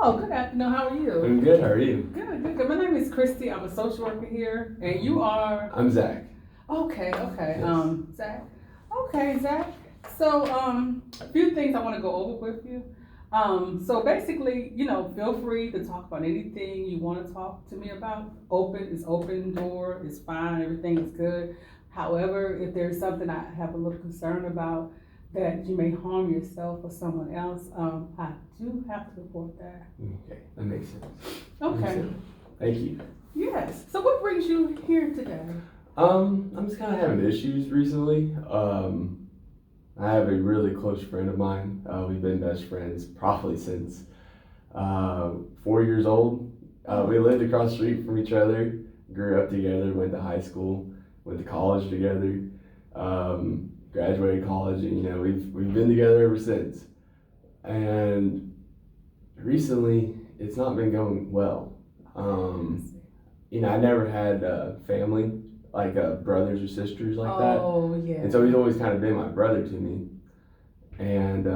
Oh, good afternoon. How are you? I'm good. How are you? Good, good, good. My name is Christy. I'm a social worker here, and you are. I'm Zach. Okay, okay. Yes. Zach. Okay, Zach. So, a few things I want to go over with you. So basically, feel free to talk about anything you want to talk to me about. Open door, it's fine, everything is good. However, if there's something I have a little concern about that you may harm yourself or someone else, I do have to report that. Okay, that makes sense. Okay. Thank you. Yes. So what brings you here today? I'm just kind of having issues recently. I have a really close friend of mine. We've been best friends probably since 4 years old. We lived across the street from each other, grew up together, went to high school, went to college together, graduated college, and we've been together ever since. And recently, it's not been going well. I never had family like brothers or sisters like that. Oh, yeah. And so he's always kind of been my brother to me. And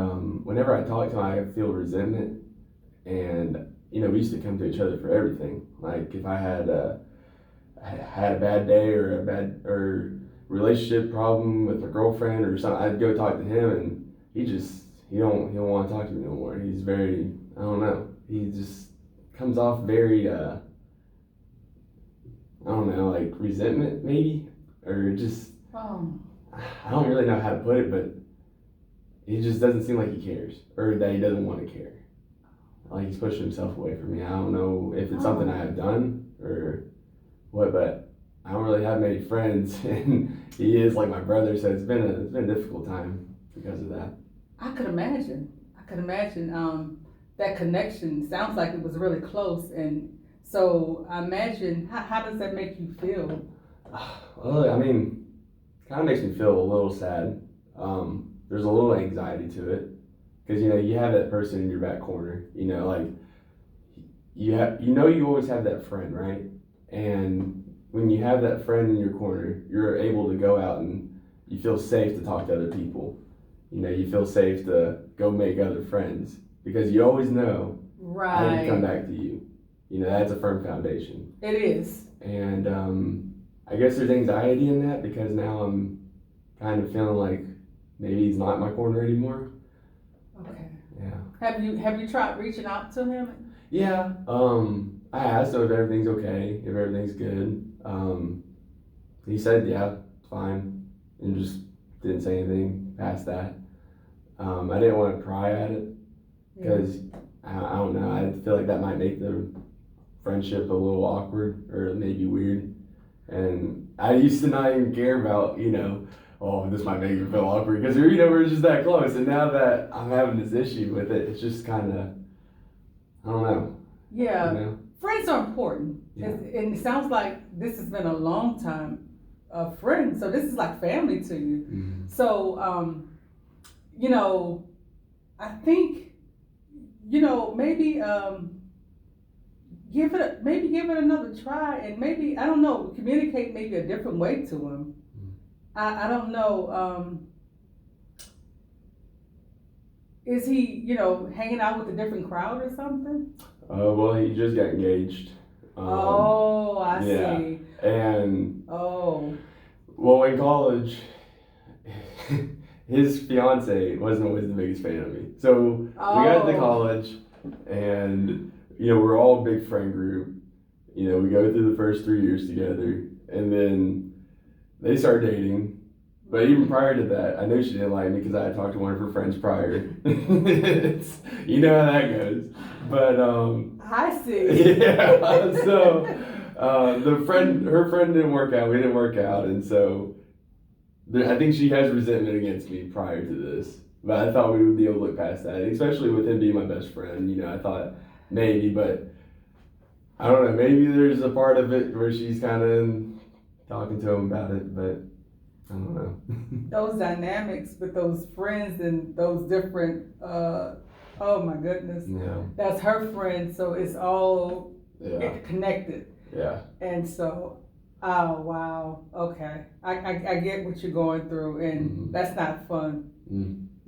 whenever I talk to him, I feel resentment. And we used to come to each other for everything. Like if I had a bad day or or relationship problem with a girlfriend or something, I'd go talk to him, and he don't want to talk to me no more. He's very, I don't know. He just comes off very I don't know, like resentment maybe, or just, I don't really know how to put it, but he just doesn't seem like he cares, or that he doesn't want to care. Like he's pushing himself away from me. I don't know if it's something I have done or what, but I don't really have many friends, and he is like my brother, so it's been a difficult time because of that. I could imagine. That connection sounds like it was really close, and so I imagine, how does that make you feel? Well, I mean, kind of makes me feel a little sad. There's a little anxiety to it because you have that person in your back corner. Like you always have that friend, right? And when you have that friend in your corner, you're able to go out and you feel safe to talk to other people. You feel safe to go make other friends because you always know I need to come back to you. That's a firm foundation. It is. And I guess there's anxiety in that because now I'm kind of feeling like maybe he's not in my corner anymore. Okay. Yeah. Have you tried reaching out to him? Yeah. I asked him if everything's okay, if everything's good. He said, yeah, it's fine, and just didn't say anything past that. I didn't want to pry at it because I don't know. I feel like that might make the friendship a little awkward or maybe weird. And I used to not even care about, oh, this might make me feel awkward because, we're just that close. And now that I'm having this issue with it, it's just kind of, I don't know. Yeah. Friends are important. Yeah. And it sounds like this has been a long time friend. So this is like family to you. Mm-hmm. So, I think, maybe give it another try, and maybe, I don't know, communicate maybe a different way to him. I don't know. Is he, hanging out with a different crowd or something? Well, he just got engaged. I see. And well, in college, his fiance wasn't always the biggest fan of me. So we got to college, and we're all a big friend group. We go through the first 3 years together, and then they start dating. But even prior to that, I knew she didn't like me because I had talked to one of her friends prior. You know how that goes. But I see. Yeah. So her friend didn't work out. We didn't work out, and so I think she has resentment against me prior to this. But I thought we would be able to look past that, especially with him being my best friend. I thought maybe, but I don't know. Maybe there's a part of it where she's kind of talking to him about it, but I don't know. Those dynamics with those friends and those different, oh my goodness. Yeah. That's her friend, so it's all connected. Yeah. And so, oh wow, okay. I get what you're going through, and that's not fun.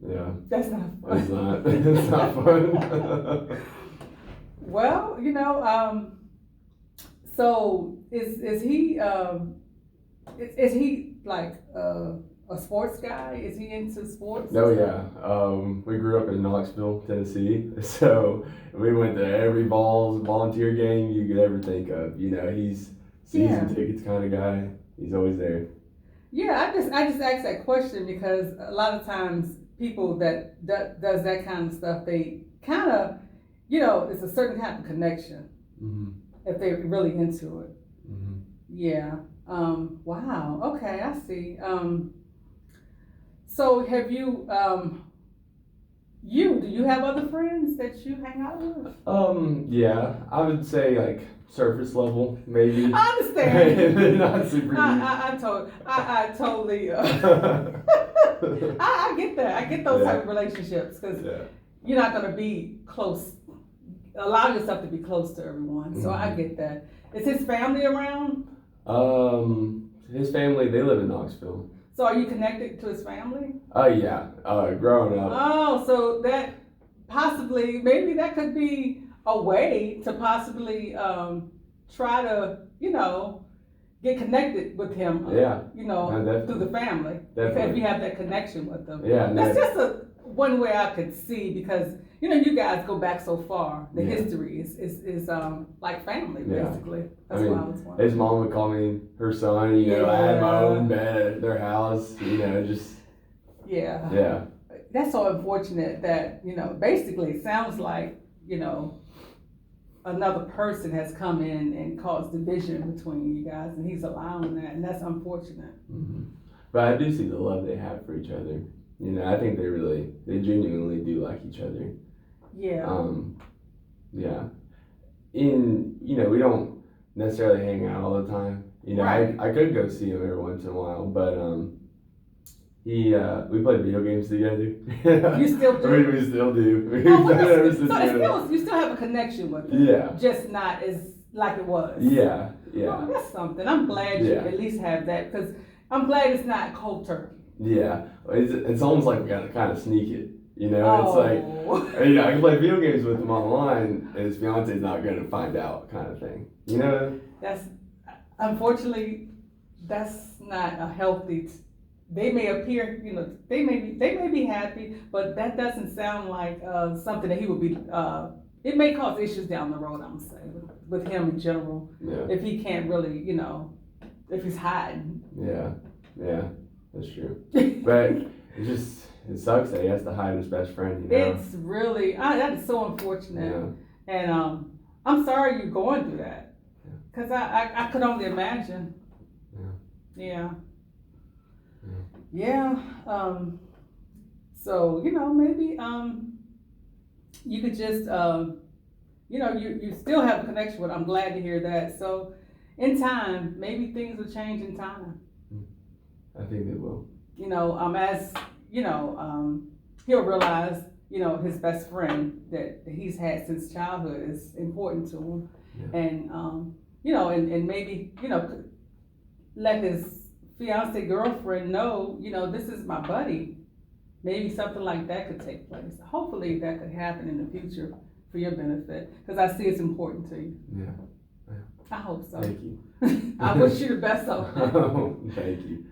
Yeah. That's not fun. It's not. It's not fun. Well, so is he is he like a sports guy? Is he into sports? No, yeah. We grew up in Knoxville, Tennessee, so we went to every volunteer game you could ever think of. He's season tickets kind of guy. He's always there. Yeah, I just asked that question because a lot of times people that does that kind of stuff, they kind of, it's a certain type of connection Mm-hmm. if they're really into it. Mm-hmm. Yeah. Wow. Okay, I see. So have you, do you have other friends that you hang out with? Yeah, I would say like surface level, maybe. I understand. Not super deep. I totally, I get that. I get those type of relationships because you're not going to be close, allow yourself to be close to everyone. So I get that. Is his family around? His family, they live in Knoxville. So are you connected to his family? Oh, yeah. Growing up. Oh, so that possibly, maybe that could be a way to possibly try to, get connected with him. Yeah. Through the family. Definitely. If you have that connection with them. Yeah. That's just one way I could see because, you guys go back so far. The history is like family, basically. That's why I was wondering. His mom would call me her son, I had my own bed at their house, just. Yeah. Yeah. That's so unfortunate that, basically it sounds like, another person has come in and caused division between you guys and he's allowing that, and that's unfortunate. Mm-hmm. But I do see the love they have for each other. I think they genuinely do like each other. Yeah. Yeah. We don't necessarily hang out all the time. Right. I could go see him every once in a while, but we play video games together. You still do? We still do. So you still have a connection with him. Yeah. Just not as like it was. Yeah. Yeah. Well, that's something. I'm glad you at least have that because I'm glad it's not cold turkey. Yeah. It's almost like we gotta kind of sneak it. It's Oh. like, I can play video games with him online and his fiance's not gonna find out kind of thing. That's, unfortunately, that's not a healthy, they may appear, they may be happy, but that doesn't sound like something that he would be, it may cause issues down the road, I'm saying, with him in general. Yeah. If he can't really, if he's hiding. Yeah, that's true. But it sucks that he has to hide his best friend, It's really, that is so unfortunate. Yeah. And I'm sorry you're going through that. Because I could only imagine. Yeah. So, maybe you could just, you still have a connection with, I'm glad to hear that. So in time, maybe things will change in time. I think they will. As, he'll realize, his best friend that he's had since childhood is important to him. Yeah. And, and maybe, let his fiance girlfriend know, this is my buddy. Maybe something like that could take place. Hopefully that could happen in the future for your benefit, because I see it's important to you. Yeah. I hope so. Thank you. I wish you the best of it. Thank you.